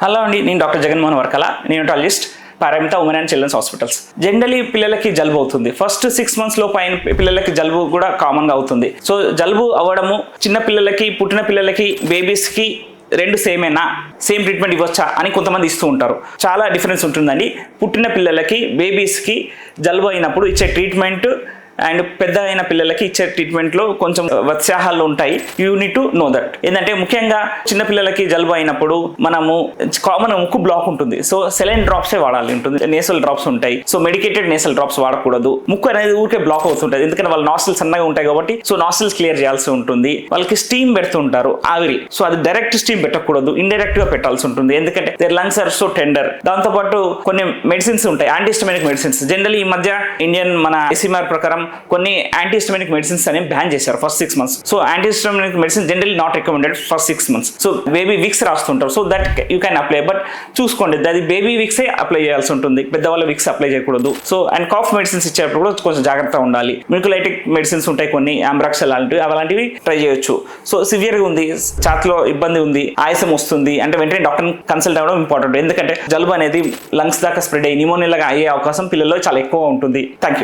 Hello అండి, నేను doctor Jaganmohan Varkala, neonatologist, Paramitha women and children's hospitals. Generally పిల్లలకి జలుబు అవుతుంది. ఫస్ట్ 6 months లో పైన పిల్లలకి జలుబు కూడా కామన్గా అవుతుంది. సో జలుబు అవ్వడము చిన్న పిల్లలకి, పుట్టిన పిల్లలకి, బేబీస్కి రెండు సేమేనా, సేమ్ ట్రీట్మెంట్ ఇవ్వచ్చా అని కొంతమంది ఇస్తూ ఉంటారు. చాలా డిఫరెన్స్ ఉంటుందండి. పుట్టిన పిల్లలకి, బేబీస్కి జలుబు అయినప్పుడు ఇచ్చే ట్రీట్మెంట్ అండ్ పెద్ద అయిన పిల్లలకి ఇచ్చే ట్రీట్మెంట్లో కొంచెం వ్యత్యాసాలు ఉంటాయి. You need to know that. ఏంటంటే ముఖ్యంగా చిన్న పిల్లలకి జలుబు అయినప్పుడు మనము కామన్ ముక్కు బ్లాక్ ఉంటుంది. సో సెలైన్ డ్రాప్సే వాడాలి ఉంటుంది. నేసల్ డ్రాప్స్ ఉంటాయి. సో మెడికేటెడ్ నేసల్ డ్రాప్స్ వాడకూడదు. ముక్కు అనేది ఊరికే బ్లాక్ అవుతుంటుంది. ఎందుకంటే వాళ్ళ నాస్టిల్స్ సన్నగా ఉంటాయి కాబట్టి సో నాస్టిల్స్ క్లియర్ చేయాల్సి ఉంటుంది. వాళ్ళకి స్టీమ్ పెడుతుంటారు, ఆవిరి. సో అది డైరెక్ట్ స్టీమ్ పెట్టకూడదు, ఇండైరెక్ట్ గా పెట్టాల్సి ఉంటుంది. ఎందుకంటే their lungs are so tender. దాంతోపాటు కొన్ని మెడిసిన్స్ ఉంటాయి, యాంటీహిస్టమినిక్ మెడిసిన్స్. జనరల్లీ ఈ మధ్య ఇండియన్ మన ఐసీఎంఆర్ ప్రకారం కొన్ని యాంటీహిస్టమినిక్ మెడిసిన్స్ అనేవి బ్యాన్ చేశారు first 6 months. So antihistaminic medicine generally not recommended first 6 months. So baby Vicks రాస్తుంటారు. So that you can apply, but చూసుకోండి అది బేబీ విక్సే అప్లై చేయాల్సి ఉంటుంది, పెద్దవాళ్ళ విక్స్ అప్లై చేయకూడదు. సో అండ్ కాఫ్ మెడిసిన్స్ ఇచ్చేటప్పుడు కూడా కొంచెం జాగ్రత్తగా ఉండాలి. మ్యూకులైటిక్ మెడిసిన్స్ ఉంటాయి కొన్ని, ఆంబ్రాక్స్ అలాంటివి ట్రై చేయొచ్చు. సో సివియర్గా ఉంది, ఛాతిలో ఇబ్బంది ఉంది, ఆయాసం వస్తుంది అంటే వెంటనే డాక్టర్ని కన్సల్ట్ అవ్వడం ఇంపార్టెంట్. ఎందుకంటే జలుబు అనేది లంగ్స్ దాకా స్ప్రెడ్ అయ్యి న్యూమోనియా లాగా అయ్యే అవకాశం పిల్లల్లో చాలా ఎక్కువ ఉంటుంది. Thank you.